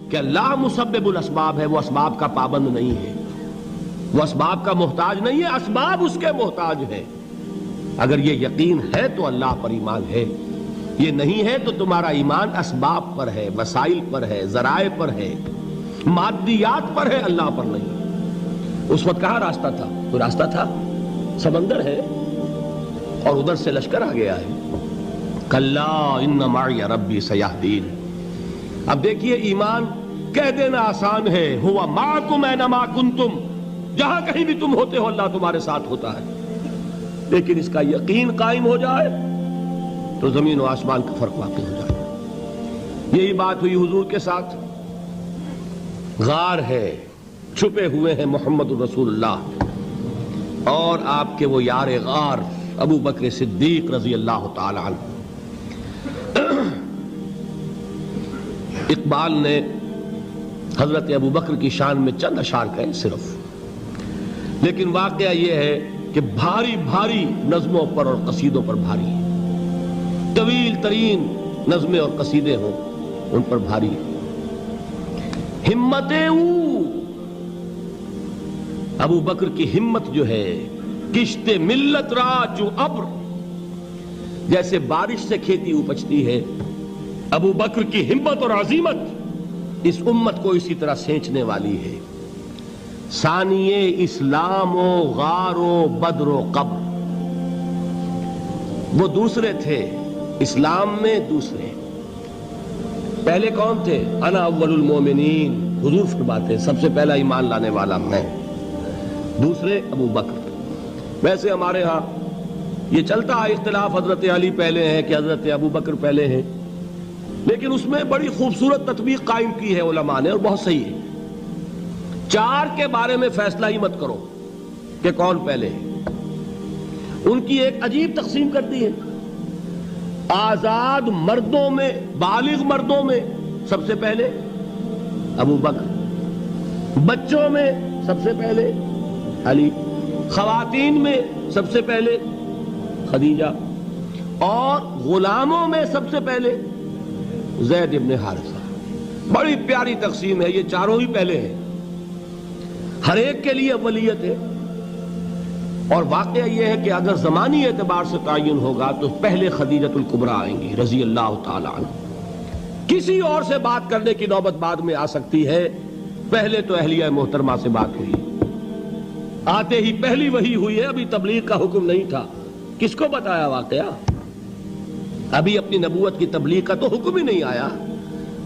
کہ اللہ مسبب الاسباب ہے، وہ اسباب کا پابند نہیں ہے، وہ اسباب کا محتاج نہیں ہے، اسباب اس کے محتاج ہے۔ اگر یہ یقین ہے تو اللہ پر ایمان ہے، یہ نہیں ہے تو تمہارا ایمان اسباب پر ہے، وسائل پر ہے، ذرائع پر ہے، مادیات پر ہے، اللہ پر نہیں۔ اس وقت کہاں راستہ تھا؟ کوئی راستہ تھا؟ سمندر ہے اور ادھر سے لشکر آ گیا ہے۔ کلا ان معی ربی سیہدین۔ اب دیکھیے ایمان کہہ دینا آسان ہے، ہوا معکم اینما کنتم، جہاں کہیں بھی تم ہوتے ہو اللہ تمہارے ساتھ ہوتا ہے، لیکن اس کا یقین قائم ہو جائے تو زمین و آسمان کا فرق واقع ہو جائے۔ یہی بات ہوئی حضور کے ساتھ۔ غار ہے، چھپے ہوئے ہیں محمد الرسول اللہ اور آپ کے وہ یار غار ابو بکر صدیق رضی اللہ تعالی عنہ۔ اقبال نے حضرت ابو بکر کی شان میں چند اشعار کہے صرف، لیکن واقعہ یہ ہے کہ بھاری بھاری نظموں پر اور قصیدوں پر بھاری ہے، طویل ترین نظمیں اور قصیدے ہوں ان پر بھاری ہے۔ ہمت ابو بکر کی ہمت جو ہے، کشت ملت را جو ابر، جیسے بارش سے کھیتی اپجتی ہے، ابو بکر کی ہمت اور عزیمت اس امت کو اسی طرح سینچنے والی ہے۔ ثانیے اسلام و غار و بدر و قبر، وہ دوسرے تھے اسلام میں، دوسرے پہلے کون تھے؟ انا اول المومنین، حضور فرماتے ہیں سب سے پہلا ایمان لانے والا میں، دوسرے ابو بکر۔ ویسے ہمارے ہاں یہ چلتا ہے اختلاف، حضرت علی پہلے ہیں کہ حضرت ابو بکر پہلے ہیں، لیکن اس میں بڑی خوبصورت تطبیق قائم کی ہے علماء نے اور بہت صحیح ہے۔ چار کے بارے میں فیصلہ ہی مت کرو کہ کون پہلے ہے، ان کی ایک عجیب تقسیم کر دی ہے۔ آزاد مردوں میں، بالغ مردوں میں سب سے پہلے ابو بکر، بچوں میں سب سے پہلے علی، خواتین میں سب سے پہلے خدیجہ، اور غلاموں میں سب سے پہلے زید ابن حارثہ۔ بڑی پیاری تقسیم ہے، یہ چاروں ہی پہلے ہیں، ہر ایک کے لیے اولیت ہے۔ اور واقعہ یہ ہے کہ اگر زمانی اعتبار سے تعین ہوگا تو پہلے خدیجۃ الکبریٰ آئیں گی رضی اللہ تعالی عنہ، کسی اور سے بات کرنے کی نوبت بعد میں آ سکتی ہے، پہلے تو اہلیہ محترمہ سے بات ہوئی، آتے ہی پہلی وحی ہوئی ہے، ابھی تبلیغ کا حکم نہیں تھا۔ کس کو بتایا واقعہ؟ ابھی اپنی نبوت کی تبلیغ کا تو حکم ہی نہیں آیا۔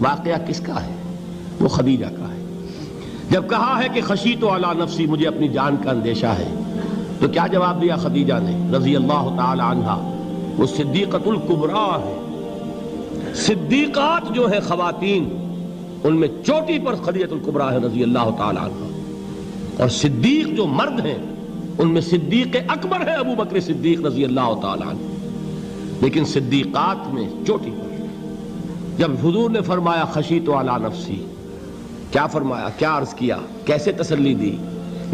واقعہ کس کا ہے؟ وہ خدیجہ کا ہے۔ جب کہا ہے کہ خشیت علی نفسی، مجھے اپنی جان کا اندیشہ ہے، تو کیا جواب دیا خدیجہ نے رضی اللہ تعالی عنہا؟ وہ صدیقۃ الکبریٰ ہے۔ صدیقات جو ہیں خواتین، ان میں چوٹی پر خدیجۃ الکبریٰ ہے رضی اللہ تعالی عنہا، اور صدیق جو مرد ہیں ان میں صدیق اکبر ہے ابو بکر صدیق رضی اللہ تعالی عنہ، لیکن صدیقات میں چوٹی پر۔ جب حضور نے فرمایا خشیت علی نفسی، کیا فرمایا؟ کیا عرض کیا؟ کیسے تسلی دی؟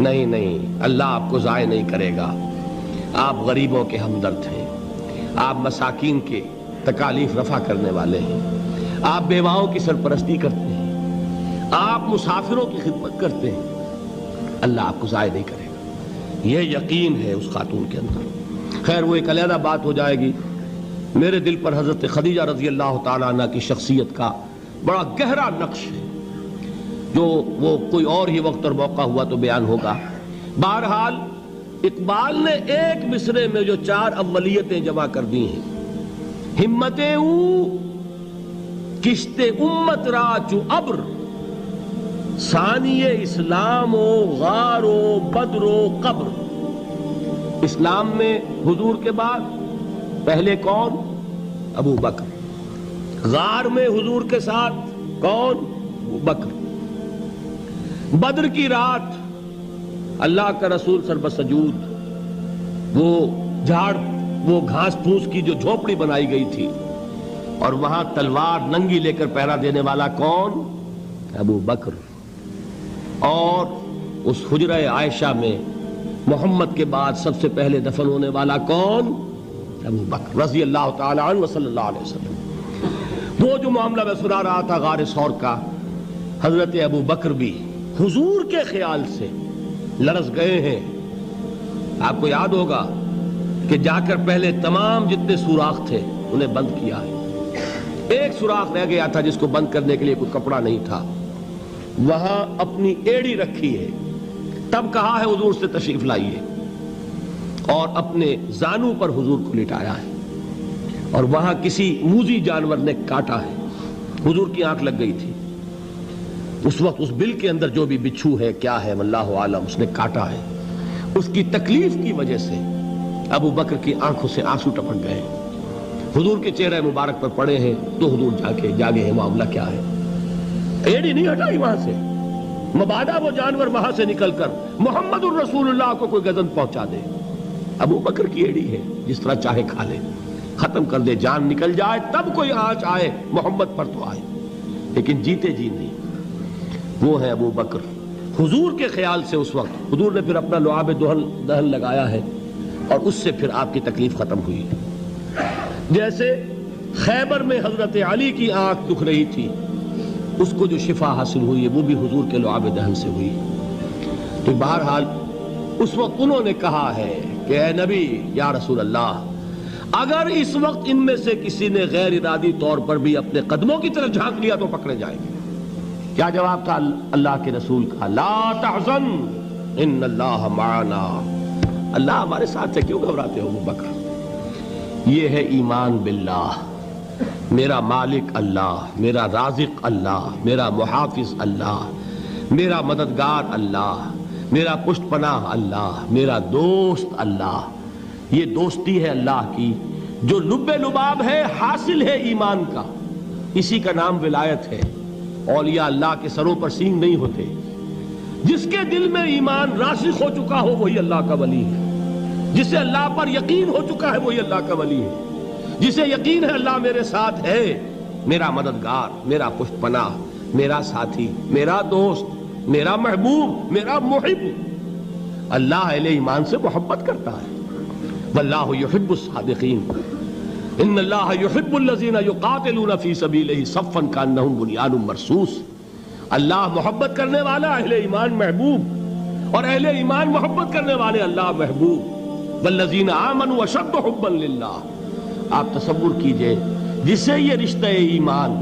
نہیں نہیں، اللہ آپ کو ضائع نہیں کرے گا، آپ غریبوں کے ہمدرد ہیں، آپ مساکین کے تکالیف رفع کرنے والے ہیں، آپ بیواؤں کی سرپرستی کرتے ہیں، آپ مسافروں کی خدمت کرتے ہیں، اللہ آپ کو ضائع نہیں کرے گا۔ یہ یقین ہے اس خاتون کے اندر۔ خیر وہ ایک علیحدہ بات ہو جائے گی۔ میرے دل پر حضرت خدیجہ رضی اللہ تعالیٰ عنہ کی شخصیت کا بڑا گہرا نقش ہے، جو وہ کوئی اور ہی وقت اور موقع ہوا تو بیان ہوگا۔ بہرحال اقبال نے ایک مصرے میں جو چار اولیتیں جمع کر دی ہیں، ہمت او کشت امت را چو ابر، ثانی اسلام و غار و بدر و قبر۔ اسلام میں حضور کے بعد پہلے کون؟ ابو بکر۔ غار میں حضور کے ساتھ کون؟ ابو بکر۔ بدر کی رات اللہ کا رسول سربسجود وہ گھاس پھوس کی جو جھوپڑی بنائی گئی تھی، اور وہاں تلوار ننگی لے کر پہرا دینے والا کون؟ ابو بکر۔ اور اس حجرہ عائشہ میں محمد کے بعد سب سے پہلے دفن ہونے والا کون؟ ابو بکر رضی اللہ تعالی عنہ وصلی اللہ علیہ وسلم۔ وہ جو معاملہ میں سنا رہا تھا غار ثور کا، حضرت ابو بکر بھی حضور کے خیال سے لرز گئے ہیں. آپ کو یاد ہوگا کہ جا کر پہلے تمام جتنے سوراخ تھے انہیں بند کیا ہے. ایک سوراخ رہ گیا تھا جس کو بند کرنے کے لیے کوئی کپڑا نہیں تھا. وہاں اپنی ایڑی رکھی ہے. تب کہا ہے حضور سے تشریف لائیے, اور اپنے زانو پر حضور کو لٹایا ہے. اور وہاں کسی موذی جانور نے کاٹا ہے. حضور کی آنکھ لگ گئی تھی. اس وقت اس بل کے اندر جو بھی بچھو ہے کیا ہے واللہ عالم, اس نے کاٹا ہے. اس کی تکلیف کی وجہ سے ابو بکر کی آنکھوں سے آنسو ٹپک گئے. حضور کے چہرے مبارک پر پڑے ہیں تو حضور جاگے ہیں. معاملہ کیا ہے؟ ایڑی نہیں ہٹائی وہاں سے, مبادا وہ جانور وہاں سے نکل کر محمد الرسول اللہ کو کوئی گزن پہنچا دے. ابو بکر کی ایڑی ہے, جس طرح چاہے کھا لے, ختم کر دے, جان نکل جائے تب کوئی آنچ آئے محمد پر تو آئے, لیکن جیتے جی نہیں. وہ ہے ابو بکر حضور کے خیال سے. اس وقت حضور نے پھر اپنا لعاب دہن لگایا ہے اور اس سے پھر آپ کی تکلیف ختم ہوئی. جیسے خیبر میں حضرت علی کی آنکھ دکھ رہی تھی, اس کو جو شفا حاصل ہوئی ہے وہ بھی حضور کے لعاب دہن سے ہوئی. تو بہرحال اس وقت انہوں نے کہا ہے کہ اے نبی یا رسول اللہ, اگر اس وقت ان میں سے کسی نے غیر ارادی طور پر بھی اپنے قدموں کی طرف جھانک لیا تو پکڑے جائیں گے. کیا جواب تھا اللہ کے رسول کا؟ لا تحزن ان اللہ معنا. اللہ ہمارے ساتھ ہے, کیوں گھبراتے ہو ابو بکر؟ یہ ہے ایمان باللہ. میرا مالک اللہ, میرا رازق اللہ, میرا محافظ اللہ, میرا مددگار اللہ, میرا پشت پناہ اللہ, میرا دوست اللہ. یہ دوستی ہے اللہ کی جو لب لباب ہے, حاصل ہے ایمان کا. اسی کا نام ولایت ہے. اولیاء اللہ کے سروں پر سینگ نہیں ہوتے. جس کے دل میں ایمان راسخ ہو چکا ہو وہی اللہ کا ولی ہے. جسے اللہ پر یقین ہو چکا ہے وہی اللہ کا ولی ہے. جسے یقین ہے اللہ میرے ساتھ ہے, میرا مددگار, میرا پشت پناہ, میرا ساتھی, میرا دوست, میرا محبوب, میرا محب. اللہ اہل ایمان سے محبت کرتا ہے. واللہ یحب الصادقین. ان اللہ یحب الذین یقاتلون فی سبیلہ صفا کانہم بنیان مرصوص. اللہ محبت کرنے والا, اہل ایمان محبوب, اور اہل ایمان محبت کرنے والے اللہ محبوب. والذین آمنوا اشد حبا للہ. آپ تصور کیجئے جسے یہ رشتہ ایمان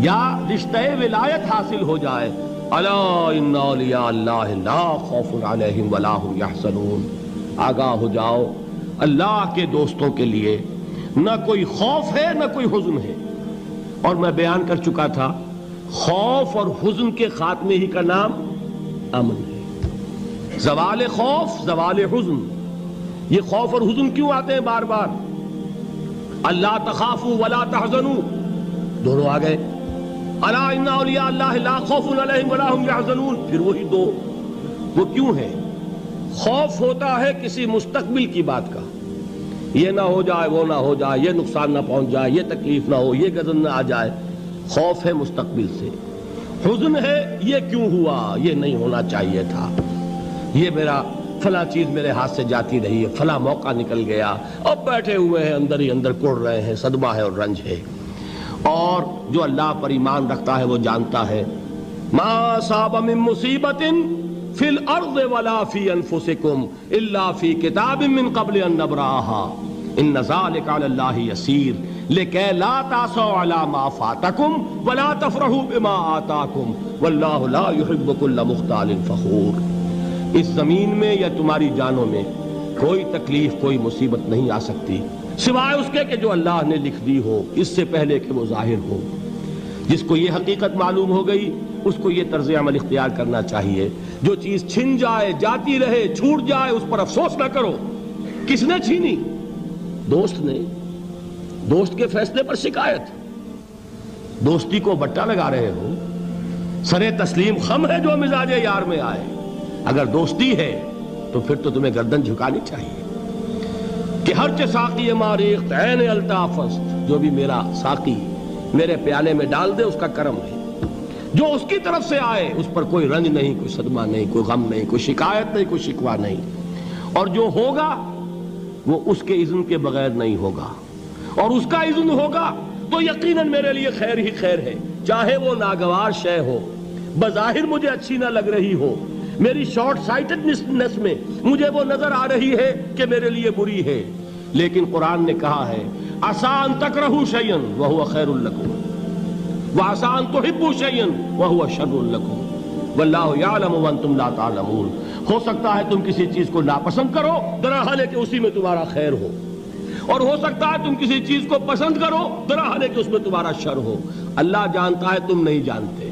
یا رشتہ ولایت حاصل ہو جائے, الا ان اولیاء اللہ لا خوف علیہم ولا هم یحزنون. آگاہ ہو جاؤ, اللہ کے دوستوں کے لیے نہ کوئی خوف ہے نہ کوئی حزن ہے. اور میں بیان کر چکا تھا, خوف اور حزن کے خاتمے ہی کا نام امن ہے. زوال خوف, زوال حزن. یہ خوف اور حزن کیوں آتے ہیں بار بار؟ اللہ تخافوا ولا تحزنوا, دونوں آ گئے. الا ان اولیاء اللہ لا خوف علیہم ولا هم یحزنون, پھر وہی دو. وہ کیوں ہے؟ خوف ہوتا ہے کسی مستقبل کی بات کا, یہ نہ ہو جائے, وہ نہ ہو جائے, یہ نقصان نہ پہنچ جائے, یہ تکلیف نہ ہو, یہ غضب نہ آ جائے. خوف ہے مستقبل سے. حزن ہے یہ کیوں ہوا, یہ نہیں ہونا چاہیے تھا, یہ میرا فلاں چیز میرے ہاتھ سے جاتی رہی ہے, فلاں موقع نکل گیا, اب بیٹھے ہوئے ہیں اندر ہی اندر کڑ رہے ہیں, صدمہ ہے اور رنج ہے. اور جو اللہ پر ایمان رکھتا ہے وہ جانتا ہے ما اصاب من مصیبت فی الارض ولا فی انفسکم الا فی کتاب من قبل ان نبرأها ان ذلک علی اللہ یسیر لکی لا تعصوا علی ما فاتکم ولا تفرحوا بما آتاکم واللہ لا یحب کل مختال فخور. اس زمین میں یا تمہاری جانوں میں کوئی تکلیف, کوئی مصیبت نہیں آ سکتی سوائے اس کے کہ جو اللہ نے لکھ دی ہو, اس سے پہلے کہ وہ ظاہر ہو. جس کو یہ حقیقت معلوم ہو گئی اس کو یہ طرز عمل اختیار کرنا چاہیے. جو چیز چھن جائے, جاتی رہے, چھوٹ جائے, اس پر افسوس نہ کرو. کس نے چھینی؟ دوست نے. دوست کے فیصلے پر شکایت. دوستی کو بٹا لگا رہے ہو, سرے تسلیم خم ہے جو مزاج یار میں آئے. اگر دوستی ہے تو پھر تو تمہیں گردن جھکانی چاہیے کہ ہر چہ ساقی ماریخت عین الطافست, جو بھی میرا ساقی میرے پیالے میں ڈال دے اس کا کرم ہے. جو اس کی طرف سے آئے اس پر کوئی رنج نہیں, کوئی صدمہ نہیں, کوئی غم نہیں, کوئی شکایت نہیں, کوئی شکوہ نہیں. اور جو ہوگا وہ اس کے اذن کے بغیر نہیں ہوگا, اور اس کا اذن ہوگا تو یقیناً میرے لیے خیر ہی خیر ہے, چاہے وہ ناگوار شے ہو. بظاہر مجھے اچھی نہ لگ رہی ہو، میری شارٹ سائٹڈنس میں مجھے وہ نظر آ رہی ہے کہ میرے لیے بری ہے، لیکن قرآن نے کہا ہے عسیٰ ان تکرہوا شیئا وہو خیر لکم وعسیٰ ان تحبوا شیئا وہو شر لکم واللہ یعلم وانتم لا تعلمون۔ ہو سکتا ہے تم کسی چیز کو ناپسند کرو درحال ہے کہ اسی میں تمہارا خیر ہو، اور ہو سکتا ہے تم کسی چیز کو پسند کرو درحال ہے کہ اس میں تمہارا شر ہو۔ اللہ جانتا ہے، تم نہیں جانتے۔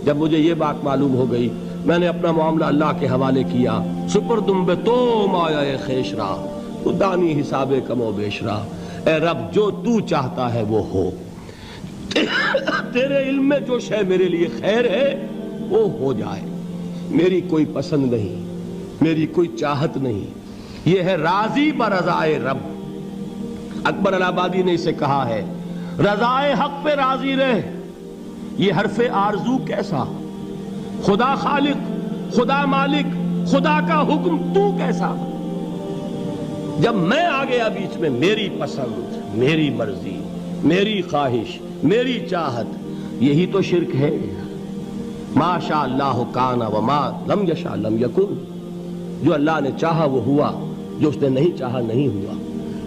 جب مجھے یہ بات معلوم ہو گئی، میں نے اپنا معاملہ اللہ کے حوالے کیا۔ سپردم بے تو مایا خیش را تو دانی حساب کم و بیش را، اے رب جو تو چاہتا ہے وہ ہو، تیرے علم میں جو شے میرے لیے خیر ہے وہ ہو جائے، میری کوئی پسند نہیں، میری کوئی چاہت نہیں، یہ ہے راضی برضائے رب۔ اکبر الہ آبادی نے اسے کہا ہے رضائے حق پہ راضی رہ، یہ حرف آرزو کیسا، خدا خالق، خدا مالک، خدا کا حکم تو کیسا۔ جب میں آ گیا بیچ میں، میری پسند، میری مرضی، میری خواہش، میری چاہت، یہی تو شرک ہے۔ ما شاء اللہ کان وما لم یشاء لم یکن، جو اللہ نے چاہا وہ ہوا، جو اس نے نہیں چاہا نہیں ہوا،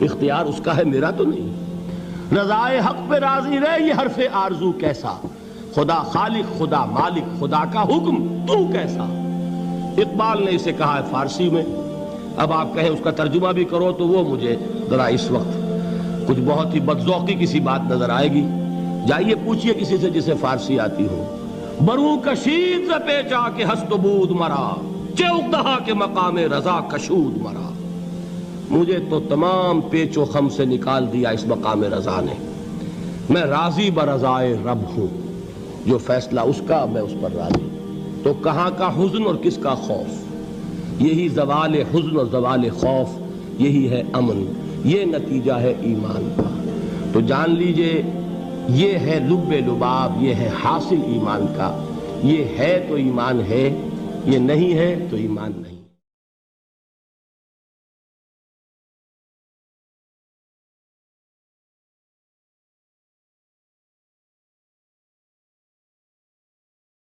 اختیار اس کا ہے، میرا تو نہیں۔ رضائے حق پہ راضی رہے، یہ حرف آرزو کیسا، خدا خالق، خدا مالک، خدا کا حکم تو کیسا۔ اقبال نے اسے کہا ہے فارسی میں، اب آپ کہیں اس کا ترجمہ بھی کرو تو وہ مجھے ذرا اس وقت کچھ بہت ہی بدذوقی کسی بات نظر آئے گی۔ جائیے پوچھئے کسی سے جسے فارسی آتی ہو۔ بروں کشید ز پیچا کے ہست و بود مرا، چوک دہا کے مقام رضا کشود مرا۔ مجھے تو تمام پیچ و خم سے نکال دیا اس مقام رضا نے، میں راضی برضائے رب ہوں، جو فیصلہ اس کا میں اس پر راضی۔ تو کہاں کا حزن اور کس کا خوف، یہی زوال حزن اور زوال خوف، یہی ہے امن، یہ نتیجہ ہے ایمان کا۔ تو جان لیجئے یہ ہے لب لباب، یہ ہے حاصل ایمان کا، یہ ہے تو ایمان ہے، یہ نہیں ہے تو ایمان نہیں۔